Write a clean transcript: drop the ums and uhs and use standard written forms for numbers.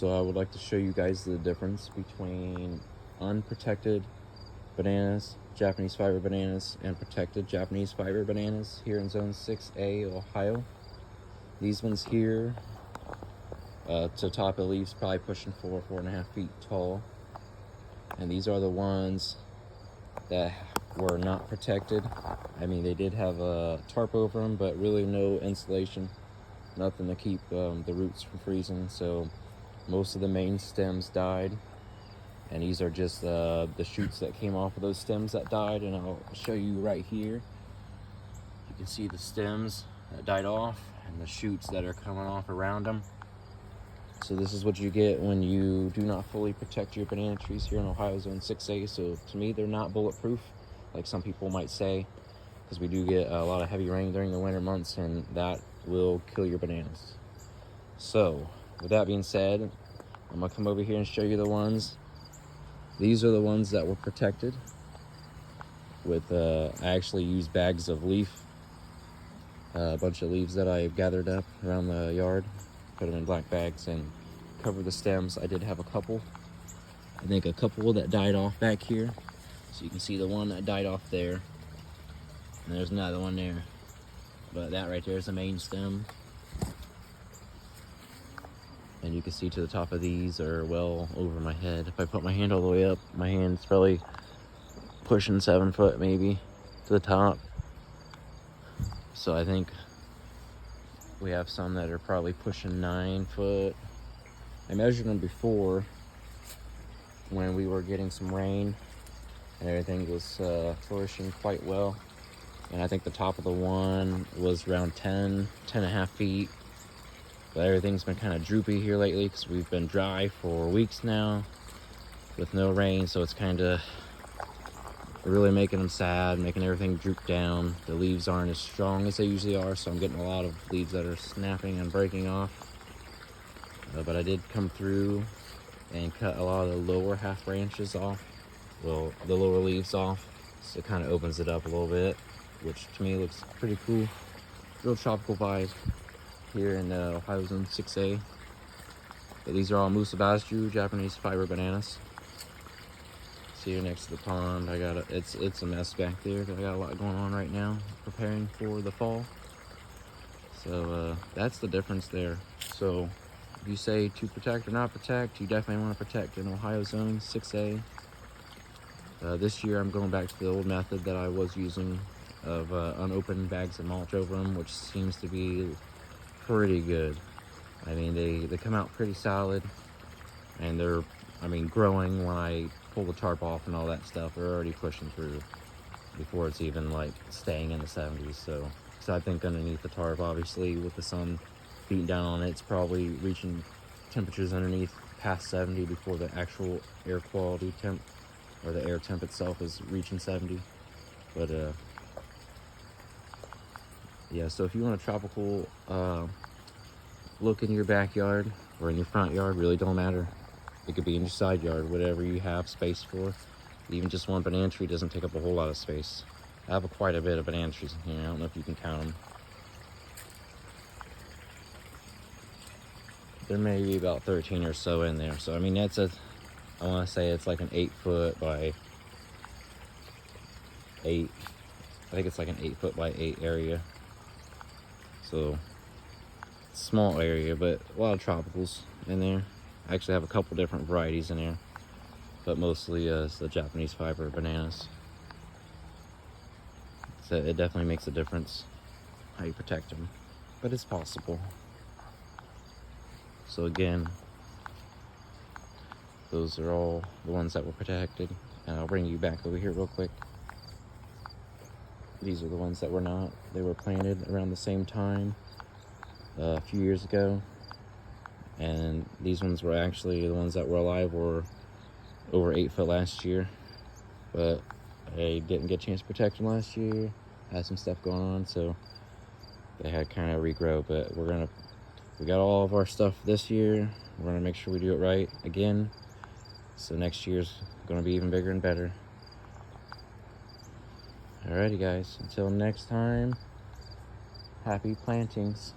So I would like to show you guys the difference between unprotected bananas, Japanese fiber bananas, and protected Japanese fiber bananas here in Zone 6A, Ohio. These ones here, to top of the leaves, probably pushing 4.5 feet tall. And these are the ones that were not protected. I mean, they did have a tarp over them, but really no insulation, nothing to keep the roots from freezing. So most of the main stems died, and these are just the shoots that came off of those stems that died. And I'll show you right here. You can see the stems that died off and the shoots that are coming off around them. So this is what you get when you do not fully protect your banana trees here in Ohio Zone 6A. So to me, they're not bulletproof, like some people might say, because we do get a lot of heavy rain during the winter months, and that will kill your bananas. So with that being said, I'm gonna come over here and show you the ones. These are the ones that were protected with, I actually used bags of leaf, a bunch of leaves that I gathered up around the yard, put them in black bags and cover the stems. I did have a couple, I think a couple that died off back here. So you can see the one that died off there, and there's another one there. But that right there is the main stem. And you can see to the top of these are well over my head. If I put my hand all the way up, my hand's probably pushing 7 foot maybe to the top. So I think we have some that are probably pushing 9 foot. I measured them before when we were getting some rain and everything was flourishing quite well. And I think the top of the one was around 10.5 feet. But everything's been kind of droopy here lately because we've been dry for weeks now with no rain. So it's kind of really making them sad, making everything droop down. The leaves aren't as strong as they usually are, so I'm getting a lot of leaves that are snapping and breaking off. But I did come through and cut a lot of the lower half branches off, well, the lower leaves off, so it kind of opens it up a little bit, which to me looks pretty cool. Real tropical vibe here in Ohio Zone 6A. But these are all Musabashu Japanese fiber bananas. See here next to the pond, I got it's a mess back there. I got a lot going on right now, preparing for the fall. So that's the difference there. So if you say to protect or not protect, you definitely want to protect in Ohio Zone 6A. This year I'm going back to the old method that I was using of unopened bags of mulch over them, which seems to be pretty good. I mean, they come out pretty solid, and they're, I mean, growing when I pull the tarp off and all that stuff. They're already pushing through before it's even like staying in the 70s. So I think underneath the tarp, obviously with the sun beating down on it, it's probably reaching temperatures underneath past 70 before the actual air quality temp, or the air temp itself, is reaching 70. But yeah, so if you want a tropical look in your backyard or in your front yard, really don't matter. It could be in your side yard, whatever you have space for. Even just one banana tree doesn't take up a whole lot of space. I have quite a bit of banana trees in here. I don't know if you can count them. There may be about 13 or so in there. So I mean, that's I want to say it's like an 8 foot by 8. I think it's like an 8 foot by 8 area. So small area, but a lot of tropicals in there. I actually have a couple different varieties in there, but mostly it's the Japanese fiber bananas. So it definitely makes a difference how you protect them, but it's possible. So again, those are all the ones that were protected, and I'll bring you back over here real quick. These are the ones that were not. They were planted around the same time a few years ago, and these ones were actually the ones that were alive were over 8 foot last year, but I didn't get a chance to protect them last year. I had some stuff going on, so they had kind of regrow. But we got all of our stuff this year. We're gonna make sure we do it right again, so next year's gonna be even bigger and better. Alrighty guys, until next time, happy plantings.